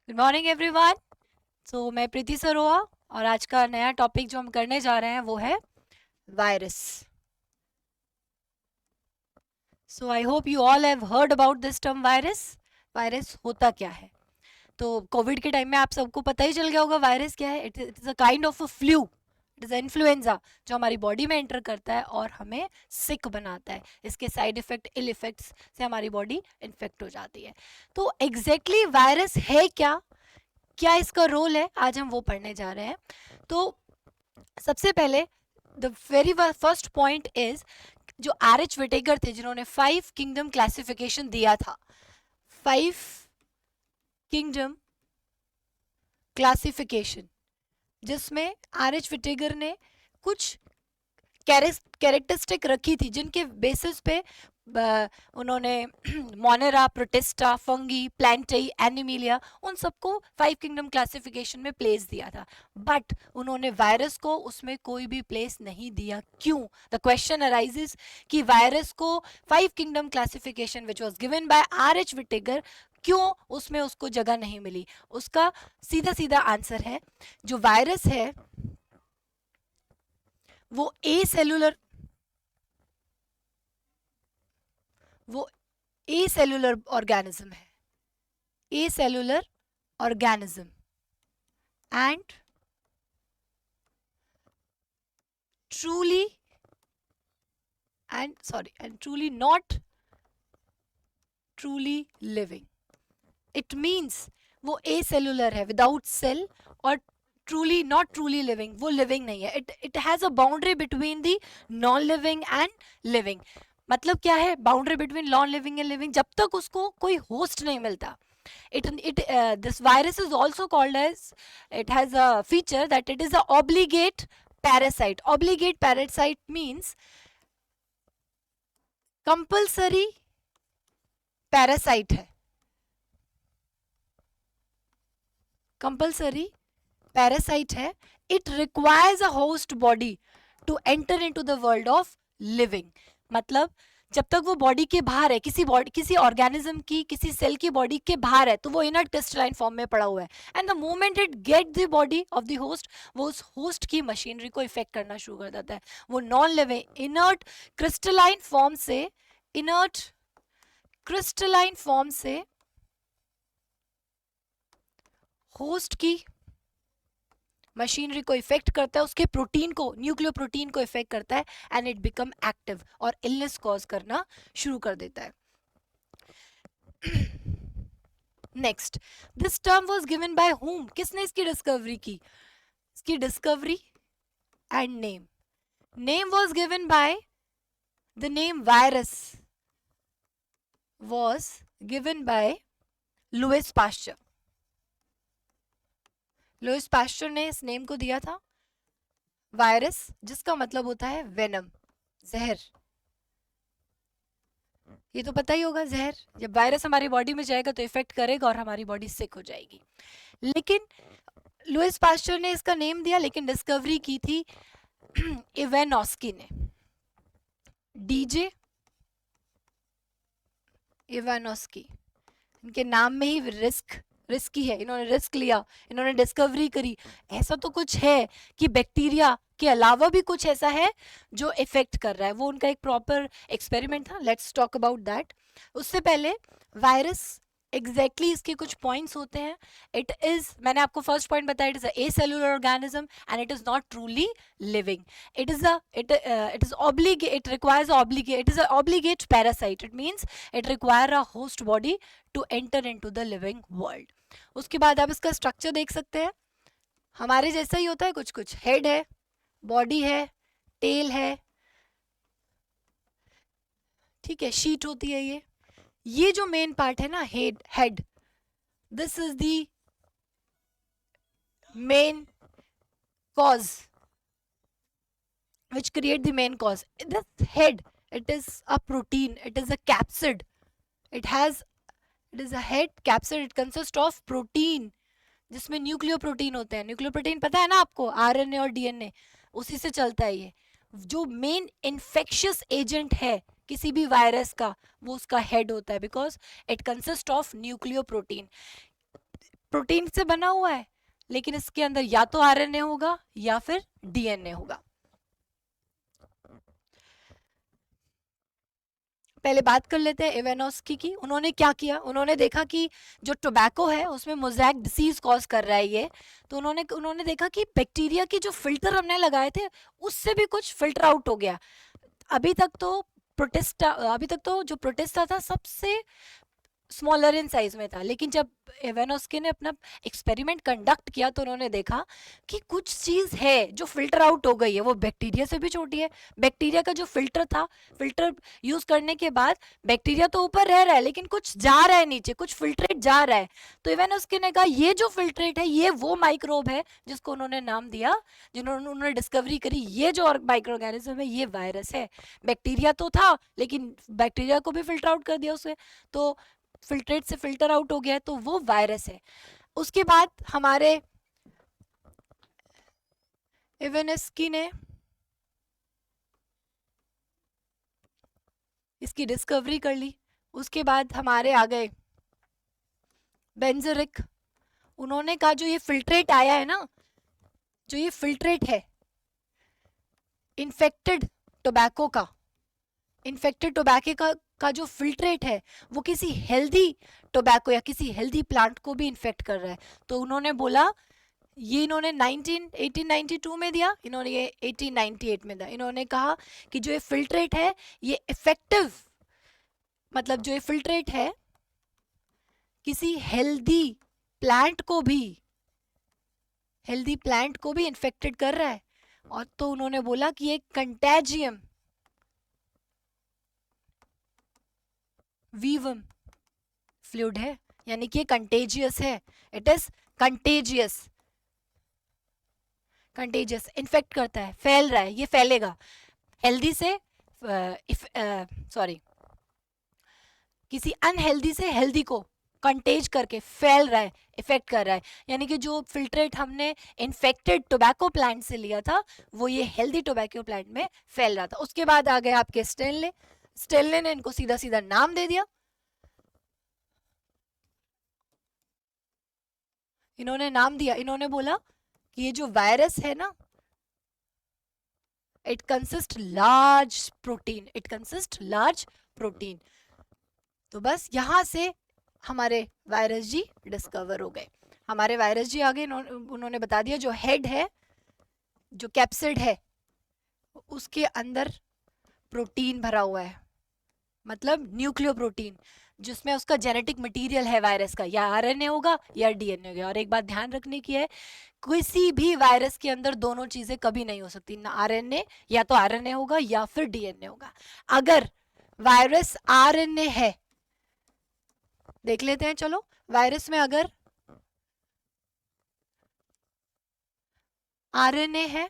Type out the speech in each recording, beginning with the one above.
Good morning everyone. सो मैं प्रीति सरोआ और आज का नया टॉपिक जो हम करने जा रहे हैं वो है virus. So I hope you all have heard about this term virus. Virus होता क्या है? तो कोविड के टाइम में आप सबको पता ही चल गया होगा वायरस क्या है। It is a kind of a flu, it is influenza जो हमारी बॉडी में एंटर करता है और हमें सिक बनाता है। इसके साइड इफेक्ट, इल इफेक्ट्स से हमारी बॉडी इन्फेक्ट हो जाती है। तो एग्जैक्टली वायरस है क्या, क्या इसका रोल है, आज हम वो पढ़ने जा रहे हैं। तो सबसे पहले the very first point is, जो आर एच विटेकर थे जिन्होंने 5 किंगडम क्लासिफिकेशन दिया था, 5 किंगडम क्लासिफिकेशन, जिसमें आर एच विटेगर ने कुछ कैरेक्टरिस्टिक रखी थी जिनके बेसिस पे उन्होंने मोनेरा, प्रोटिस्टा, फंगी, प्लांटई, एनिमिलिया, उन सबको 5 किंगडम क्लासिफिकेशन में प्लेस दिया था। बट उन्होंने वायरस को उसमें कोई भी प्लेस नहीं दिया। क्यों? द क्वेश्चन अराइजेस कि वायरस को 5 kingdom classification which was given by R H Whittaker, क्यों उसमें उसको जगह नहीं मिली? उसका सीधा सीधा आंसर है, जो वायरस है वो ए सेलुलर ऑर्गेनिज्म है, ए cellular organism, and truly and truly not truly living. It means वो ए सेलुलर है, विदाउट सेल, और ट्रूली नॉट ट्रूली लिविंग, वो लिविंग नहीं है। It has a boundary between the non living and living. मतलब क्या है boundary between non living and living? जब तक उसको कोई होस्ट नहीं मिलता। This virus is also called as, it has a feature that it is a obligate parasite. Obligate parasite means compulsory parasite है, कंपल्सरी पैरासाइट है। It requires a host body to enter into the world of living. मतलब जब तक वो body के बाहर है, किसी ऑर्गेनिज्म की, किसी सेल की बॉडी के बाहर है, तो वो इनर्ट क्रिस्टलाइन फॉर्म में पड़ा हुआ है। And the moment it get the body of the host, वो उस होस्ट की मशीनरी को इफेक्ट करना शुरू कर देता है। वो non living inert crystalline form से, इनर्ट क्रिस्टलाइन फॉर्म से होस्ट की मशीनरी को इफेक्ट करता है, उसके प्रोटीन को, न्यूक्लियो प्रोटीन को इफेक्ट करता है, एंड इट बिकम एक्टिव और इलनेस कॉज करना शुरू कर देता है। Next, this term was given by whom? किसने इसकी डिस्कवरी की? इसकी discovery and name was given by, the name virus was given by Louis Pasteur. Louis Pasteur ने इस नेम को दिया था वायरस, जिसका मतलब होता है वेनम, जहर। ये तो पता ही होगा, जहर जब वायरस हमारी बॉडी में जाएगा तो इफेक्ट करेगा और हमारी बॉडी सिक हो जाएगी। लेकिन लुइस पास्चर ने इसका नेम दिया, लेकिन डिस्कवरी की थी इवानोस्की ने, डीजे इवानोस्की। इनके नाम में ही रिस्की है, इन्होंने रिस्क लिया, इन्होंने डिस्कवरी करी। ऐसा तो कुछ है कि बैक्टीरिया के अलावा भी कुछ ऐसा है जो इफेक्ट कर रहा है, वो उनका एक प्रॉपर एक्सपेरिमेंट था। Let's talk about that. उससे पहले वायरस एग्जैक्टली इसके कुछ पॉइंट्स होते हैं। इट इज, मैंने आपको फर्स्ट पॉइंट बताया, it is a cellular organism and it is not truly living. It is obligate, it requires obligate, it is a obligate parasite. It means it require a host body to enter into the living world. उसके बाद आप इसका structure देख सकते हैं, हमारे जैसा ही होता है। कुछ कुछ हेड है, बॉडी है, टेल है, ठीक है, शीट होती है। ये जो मेन पार्ट है ना, head, this is the main cause which create the main cause. This head, it is a protein, it is a capsid, it is a head capsid, it consists of protein, जिसमें nucleo protein होते हैं। Nucleo protein पता है ना आपको, RNA और DNA, उसी से चलता है ये। जो मेन इन्फेक्शियस एजेंट है किसी भी वायरस का, वो उसका हेड होता है, because it consist of nucleo protein. Protein से बना हुआ है, लेकिन इसके अंदर या तो आरएनए होगा या फिर डीएनए होगा। पहले बात कर लेते हैं इवानोस्की की। उन्होंने क्या किया, उन्होंने देखा कि जो टोबैको है उसमें मोज़ैक डिसीज कॉज कर रहा है ये। तो उन्होंने देखा कि बैक्टीरिया की जो फिल्टर हमने लगाए थे उससे भी कुछ फिल्टर आउट हो गया। अभी तक तो जो प्रोटेस्टा था सबसे स्मॉलर इन साइज में था, लेकिन जब इवानोस्की ने अपना एक्सपेरिमेंट कंडक्ट किया तो उन्होंने देखा कि कुछ चीज है जो फिल्टर आउट हो गई है, वो बैक्टीरिया से भी छोटी है। बैक्टीरिया का जो फिल्टर था, फिल्टर यूज करने के बाद बैक्टीरिया तो ऊपर रह रहा है लेकिन कुछ जा रहा है नीचे, कुछ फिल्ट्रेट जा रहा है। तो इवानोस्की ने कहा ये जो फिल्ट्रेट है ये वो माइक्रोब है जिसको उन्होंने नाम दिया, उन्होंने डिस्कवरी करी, ये जो माइक्रो ऑर्गेनिज्म है ये वायरस है। बैक्टीरिया तो था लेकिन बैक्टीरिया को भी फिल्टर आउट कर दिया उसने, तो फिल्ट्रेट से फिल्टर आउट हो गया है, तो वो वायरस है। उसके बाद हमारे इवानोस्की ने इसकी डिस्कवरी कर ली। उसके बाद हमारे आ गए बेंजरिक। उन्होंने कहा जो ये फिल्ट्रेट आया है ना, जो ये फिल्ट्रेट है इन्फेक्टेड टोबैको का, इन्फेक्टेड टोबैको का जो फिल्ट्रेट है वो किसी हेल्दी टोबैको या किसी हेल्दी प्लांट को भी इन्फेक्ट कर रहा है। तो उन्होंने बोला, ये इन्होंने 1892 में दिया, इन्होंने ये 1898 में दिया। इन्होंने कहा कि जो ये फिल्ट्रेट है ये इफेक्टिव, मतलब जो ये फिल्ट्रेट है किसी हेल्दी प्लांट को भी इन्फेक्टेड कर रहा है। और तो उन्होंने बोला कि ये कंटेजियम वीवम फ्लूइड है, यानी कि ये कंटेजियस है, इट इज कंटेजियस इन्फेक्ट करता है, फैल रहा है, ये फैलेगा हेल्दी से किसी अनहेल्दी से हेल्दी को कंटेज करके फैल रहा है, इफेक्ट कर रहा है। यानी कि जो फिल्ट्रेट हमने इन्फेक्टेड टोबैको प्लांट से लिया था वो ये हेल्दी टोबैको प्लांट में फैल रहा था। उसके बाद आ गए आपके स्टेनले ने इनको सीधा सीधा नाम दे दिया। इन्होंने नाम दिया, इन्होंने बोला कि ये जो वायरस है ना, इट कंसिस्ट लार्ज प्रोटीन। तो बस यहां से हमारे वायरस जी डिस्कवर हो गए। हमारे वायरस जी आगे उन्होंने बता दिया जो हेड है, जो कैप्सिड है उसके अंदर प्रोटीन भरा हुआ है, मतलब न्यूक्लियो प्रोटीन, जिसमें उसका जेनेटिक मटेरियल है वायरस का, या आरएनए होगा या डीएनए होगा। और एक बात ध्यान रखने की है, किसी भी वायरस के अंदर दोनों चीजें कभी नहीं हो सकती, ना आरएनए, या तो आरएनए होगा या फिर डीएनए होगा। अगर वायरस आरएनए है, देख लेते हैं, चलो वायरस में अगर आरएनए है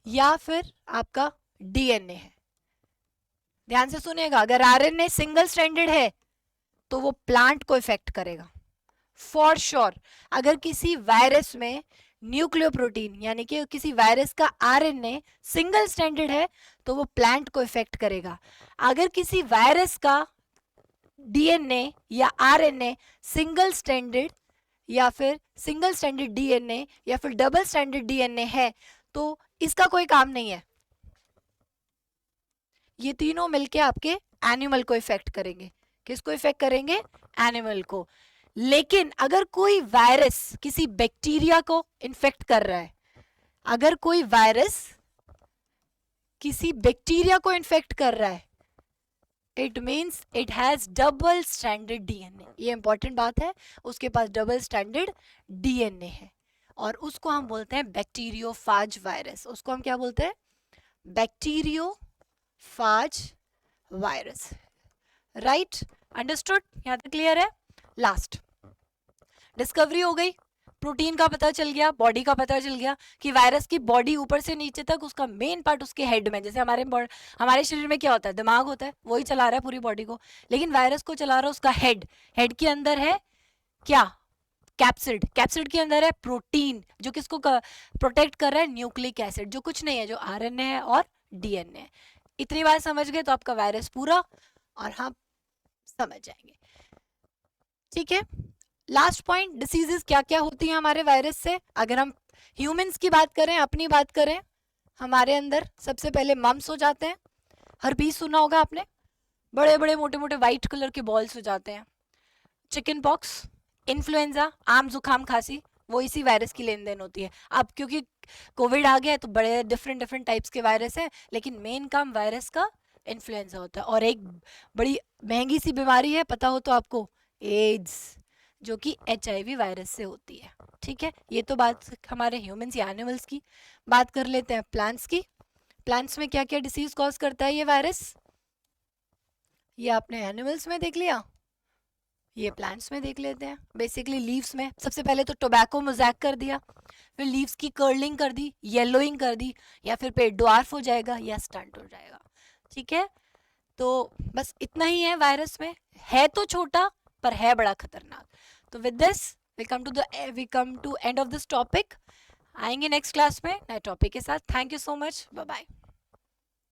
या फिर आपका डीएनए है, ध्यान से सुनिएगा, अगर आरएनए सिंगल स्ट्रैंडेड है तो वो प्लांट को इफेक्ट करेगा फॉर श्योर। अगर किसी वायरस में न्यूक्लियोप्रोटीन यानी कि किसी वायरस का आरएनए सिंगल स्ट्रैंडेड है तो वो प्लांट को इफेक्ट करेगा। अगर किसी वायरस का डीएनए या आरएनए सिंगल स्ट्रैंडेड या फिर सिंगल स्ट्रैंडेड डीएनए या फिर डबल स्ट्रैंडेड डीएनए है तो इसका कोई काम नहीं है, ये तीनों मिलके आपके एनिमल को इफेक्ट करेंगे। किसको इफेक्ट करेंगे? एनिमल को। लेकिन अगर कोई वायरस किसी बैक्टीरिया को इन्फेक्ट कर रहा है, अगर कोई वायरस किसी बैक्टीरिया को इन्फेक्ट कर रहा है, it means it has double standard DNA. ये इंपॉर्टेंट बात है, उसके पास डबल स्टैंडर्ड डीएनए है और उसको हम बोलते हैं बैक्टीरियोफाज वायरस। उसको हम क्या बोलते हैं? Bacteriophage virus. Right, understood? यहां तक क्लियर है? लास्ट डिस्कवरी हो गई, प्रोटीन का पता चल गया, बॉडी का पता चल गया कि वायरस की बॉडी ऊपर से नीचे तक उसका मेन पार्ट उसके हेड में, जैसे हमारे शरीर में क्या होता है, दिमाग होता है, वही चला रहा है पूरी बॉडी को, लेकिन वायरस को चला रहा है उसका हेड। हेड के अंदर है क्या? कैप्सिड। कैप्सिड के अंदर है प्रोटीन जो किसको प्रोटेक्ट कर रहा है? न्यूक्लिक एसिड, जो कुछ नहीं है, जो आरएनए है और डीएनए है। इतनी बात समझ गए तो आपका वायरस पूरा और हम समझ जाएंगे। ठीक है, लास्ट पॉइंट, डिसीजेस क्या क्या होती हैं हमारे वायरस से। अगर हम ह्यूमंस की बात करें, अपनी बात करें, हमारे अंदर सबसे पहले मम्स हो जाते हैं। हर्पीस सुना होगा आपने, बड़े बड़े मोटे मोटे वाइट कलर के बॉल्स हो जाते हैं। चिकन पॉक्स, इन्फ्लुएंजा, आम जुकाम खांसी, वो इसी वायरस की लेन देन होती है। अब क्योंकि कोविड आ गया है तो बड़े डिफरेंट डिफरेंट टाइप्स के वायरस हैं, लेकिन मेन काम वायरस का इन्फ्लुएंजा होता है। और एक बड़ी महंगी सी बीमारी है, पता हो तो आपको, एड्स, जो कि HIV वायरस से होती है। ठीक है, ये तो बात हमारे ह्यूमंस या एनिमल्स की। बात कर लेते हैं प्लांट्स की। प्लांट्स में क्या क्या डिसीज कॉज करता है ये वायरस, ये आपने एनिमल्स में देख लिया, ये प्लांट्स में देख लेते हैं। बेसिकली लीव्स में सबसे पहले तो टोबैको मोज़ैक कर दिया, फिर लीव्स की कर्लिंग कर दी, येलोइंग कर दी, या फिर पेड़ ड्वार्फ हो जाएगा या स्टंट हो जाएगा। ठीक है, तो बस इतना ही है वायरस में, है तो छोटा पर है बड़ा खतरनाक। तो with this we come to end of this topic. आएंगे नेक्स्ट क्लास में नए टॉपिक के साथ। Thank you so much, bye bye.